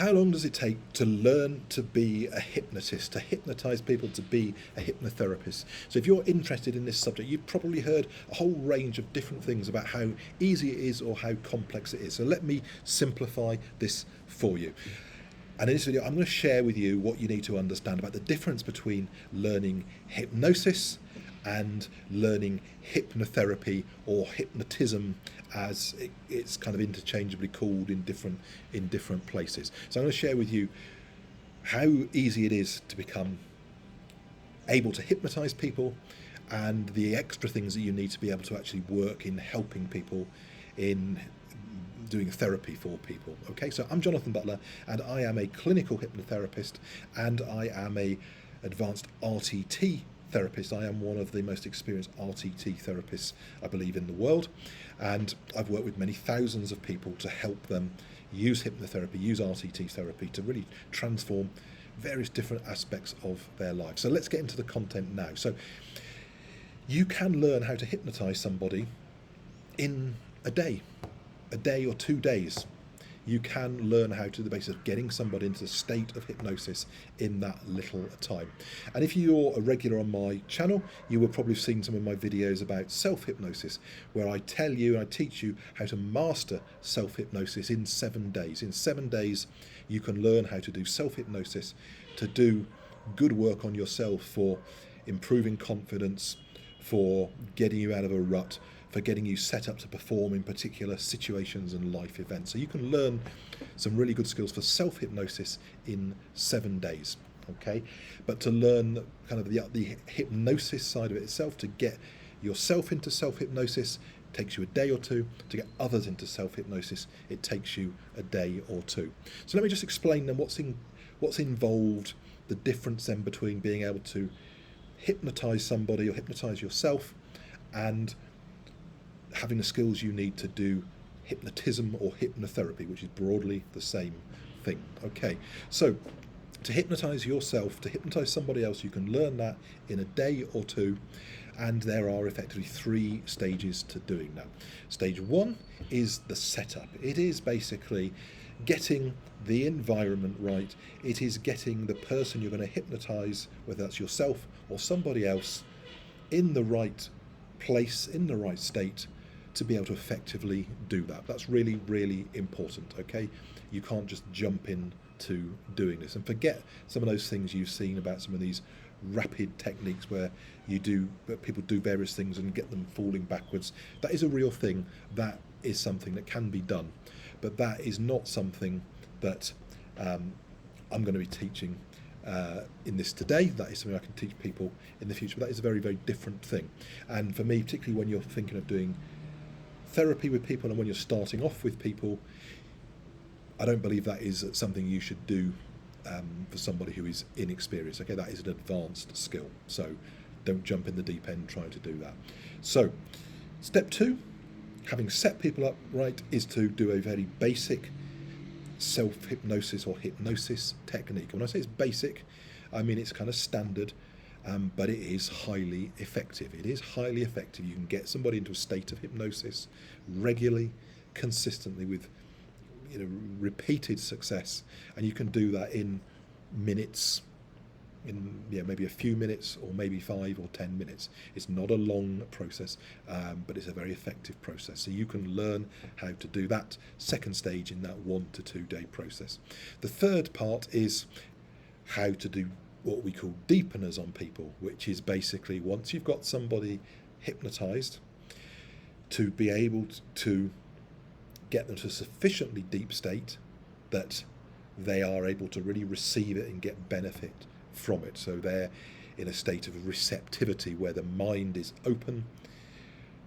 How long does it take to learn to be a hypnotist, to hypnotise people, to be a hypnotherapist? So if you're interested in this subject, you've probably heard a whole range of different things about how easy it is or how complex it is. So let me simplify this for you. And in this video, I'm going to share with you what you need to understand about the difference between learning hypnosis and learning hypnotherapy, or hypnotism as it's kind of interchangeably called in different places. So I'm going to share with you how easy it is to become able to hypnotize people and the extra things that you need to be able to actually work in helping people in doing therapy for people. Okay, so I'm Jonathan Butler and I am a clinical hypnotherapist and I am a advanced RTT therapist. I am one of the most experienced RTT therapists, I believe, in the world, and I've worked with many thousands of people to help them use hypnotherapy, use RTT therapy to really transform various different aspects of their life. So let's get into the content now. So you can learn how to hypnotize somebody in a day or 2 days. You can learn how to the basis of getting somebody into a state of hypnosis in that little time. And if you're a regular on my channel, you will probably have seen some of my videos about self-hypnosis, where I tell you and I teach you how to master self-hypnosis in 7 days. In 7 days, you can learn how to do self-hypnosis, to do good work on yourself for improving confidence, for getting you out of a rut, for getting you set up to perform in particular situations and life events. So you can learn some really good skills for self-hypnosis in 7 days, okay? But to learn kind of the hypnosis side of it itself, to get yourself into self-hypnosis, takes you a day or two. To get others into self-hypnosis, it takes you a day or two. So let me just explain then what's involved, the difference then between being able to hypnotize somebody or hypnotize yourself and having the skills you need to do hypnotism or hypnotherapy, which is broadly the same thing. Okay, so to hypnotize yourself, to hypnotize somebody else, you can learn that in a day or two, and there are effectively 3 stages to doing that. Stage 1 is the setup. It is basically getting the environment right. It is getting the person you're going to hypnotize, whether that's yourself or somebody else, in the right place, in the right state, to be able to effectively do that. That's really, really important, okay? You can't just jump in to doing this and forget some of those things you've seen about some of these rapid techniques where people do various things and get them falling backwards. That is a real thing. That is something that can be done, but that is not something that I'm going to be teaching in this today. That is something I can teach people in the future, but that is a very, very different thing. And for me, particularly when you're thinking of doing therapy with people and when you're starting off with people, I don't believe that is something you should do for somebody who is inexperienced. Okay, that is an advanced skill, so don't jump in the deep end trying to do that. So step 2, having set people up right, is to do a very basic self-hypnosis or hypnosis technique. When I say it's basic, I mean it's kind of standard, but it is highly effective. It is highly effective. You can get somebody into a state of hypnosis regularly, consistently, with repeated success, and you can do that in minutes, in maybe a few minutes, or maybe 5 or 10 minutes. It's not a long process, but it's a very effective process. So you can learn how to do that second stage in that 1 to 2 day process. The third part is how to do what we call deepeners on people, which is basically, once you've got somebody hypnotized, to be able to get them to a sufficiently deep state that they are able to really receive it and get benefit from it. So they're in a state of receptivity where the mind is open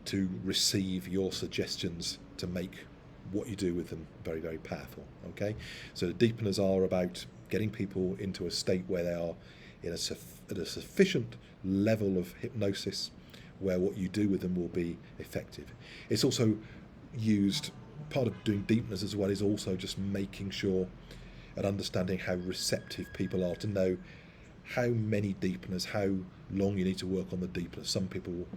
to receive your suggestions to make what you do with them very, very powerful. Okay, so the deepeners are about getting people into a state where they are at a sufficient level of hypnosis where what you do with them will be effective. It's also used, part of doing deepeners as well is also just making sure and understanding how receptive people are, to know how many deepeners, how long you need to work on the deepeners. Some people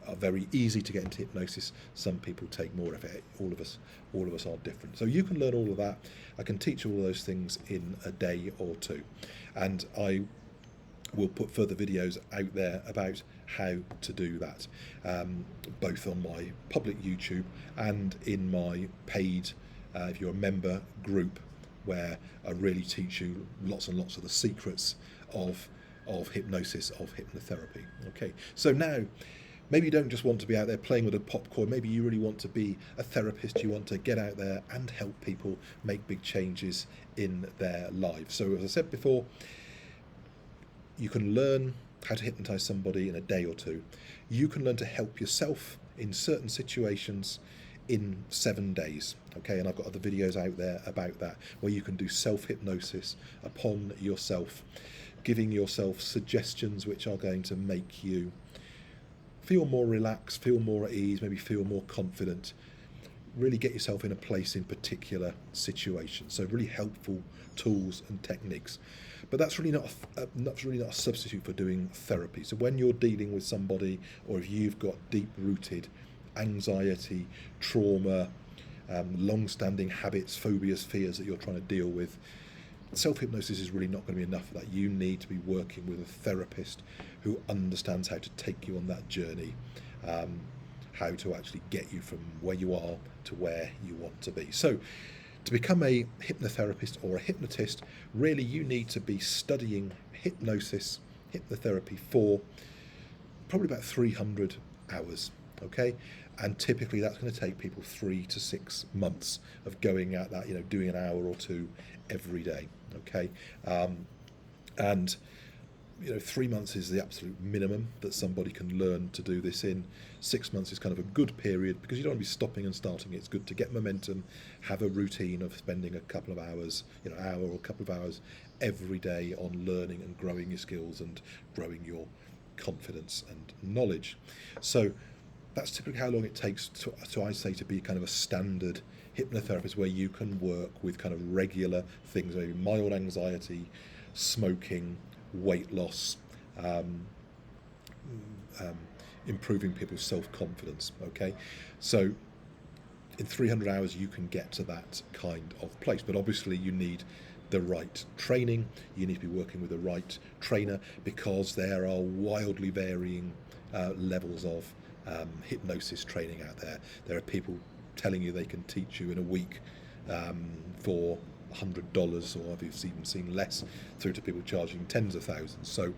are very easy to get into hypnosis. Some people take more effort. All of us are different. So you can learn all of that. I can teach all of those things in a day or two, and I will put further videos out there about how to do that, both on my public YouTube and in my paid, if you're a member, group, where I really teach you lots and lots of the secrets of hypnosis, of hypnotherapy. Okay, so now maybe you don't just want to be out there playing with a popcorn. Maybe you really want to be a therapist. You want to get out there and help people make big changes in their lives. So as I said before, you can learn how to hypnotize somebody in a day or two. You can learn to help yourself in certain situations in 7 days. Okay, and I've got other videos out there about that, where you can do self-hypnosis upon yourself, giving yourself suggestions which are going to make you feel more relaxed, feel more at ease, maybe feel more confident. Really get yourself in a place in particular situations. So really helpful tools and techniques. But that's really not a substitute for doing therapy. So when you're dealing with somebody, or if you've got deep-rooted anxiety, trauma, long-standing habits, phobias, fears that you're trying to deal with, self-hypnosis is really not going to be enough for that. You need to be working with a therapist who understands how to take you on that journey, how to actually get you from where you are to where you want to be. So to become a hypnotherapist or a hypnotist, really you need to be studying hypnosis, hypnotherapy for probably about 300 hours, okay? And typically that's going to take people 3 to 6 months of going at that, doing an hour or two every day, okay? And 3 months is the absolute minimum that somebody can learn to do this in. 6 months is kind of a good period, because you don't want to be stopping and starting. It's good to get momentum, have a routine of spending a couple of hours, hour or a couple of hours every day on learning and growing your skills and growing your confidence and knowledge. So that's typically how long it takes to I say, to be kind of a standard hypnotherapist, where you can work with kind of regular things, maybe mild anxiety, smoking, weight loss, improving people's self-confidence. Okay, so in 300 hours you can get to that kind of place, but obviously you need the right training. You need to be working with the right trainer, because there are wildly varying levels of hypnosis training out there. There are people telling you they can teach you in a week for $100, or I've even seen less, through to people charging tens of thousands. So,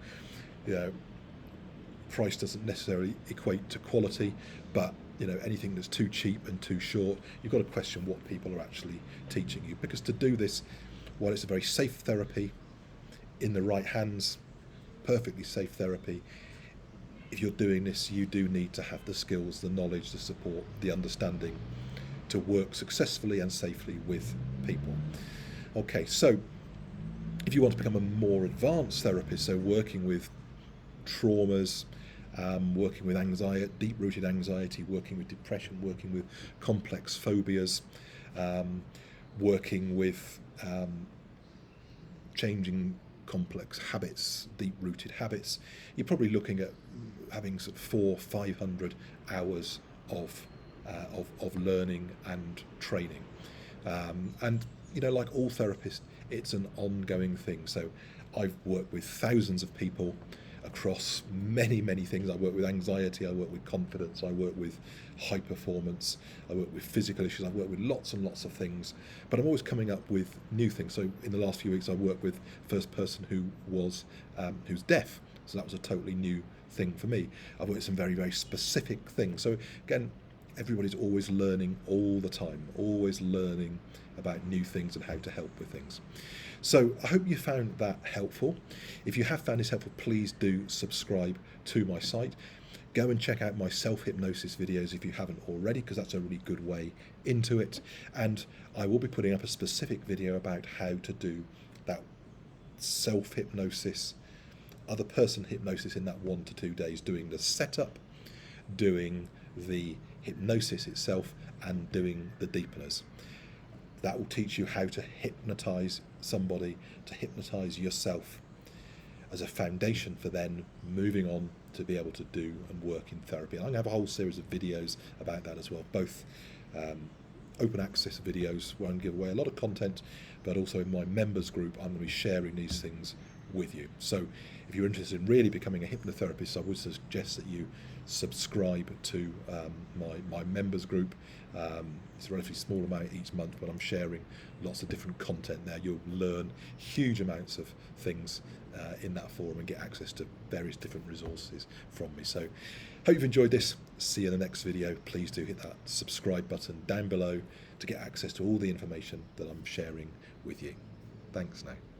price doesn't necessarily equate to quality, but anything that's too cheap and too short, you've got to question what people are actually teaching you. Because to do this, while it's a very safe therapy, in the right hands, perfectly safe therapy, if you're doing this, you do need to have the skills, the knowledge, the support, the understanding to work successfully and safely with people. Okay, so if you want to become a more advanced therapist, so working with traumas, working with anxiety, deep-rooted anxiety, working with depression, working with complex phobias, working with changing complex habits, deep-rooted habits, you're probably looking at having sort of 400-500 hours of learning and training. And like all therapists, it's an ongoing thing. So I've worked with thousands of people across many things. I work with anxiety, I work with confidence, I work with high performance, I work with physical issues, I work with lots and lots of things, but I'm always coming up with new things. So in the last few weeks I worked with first person who's deaf, so that was a totally new thing for me. I've worked with some very specific things. So again, everybody's always learning all the time, always learning about new things and how to help with things. So I hope you found that helpful. If you have found this helpful, please do subscribe to my site. Go and check out my self-hypnosis videos if you haven't already, because that's a really good way into it. And I will be putting up a specific video about how to do that self-hypnosis, other person hypnosis in that 1 to 2 days, doing the setup, doing the hypnosis itself, and doing the deepeners. That will teach you how to hypnotize somebody, to hypnotize yourself, as a foundation for then moving on to be able to do and work in therapy. And I'm going to have a whole series of videos about that as well, both open access videos where I can give away a lot of content, but also in my members group I'm going to be sharing these things with you. So if you're interested in really becoming a hypnotherapist, I would suggest that you subscribe to my members group. It's a relatively small amount each month, but I'm sharing lots of different content there. You'll learn huge amounts of things in that forum and get access to various different resources from me. So hope you've enjoyed this. See you in the next video. Please do hit that subscribe button down below to get access to all the information that I'm sharing with you. Thanks now.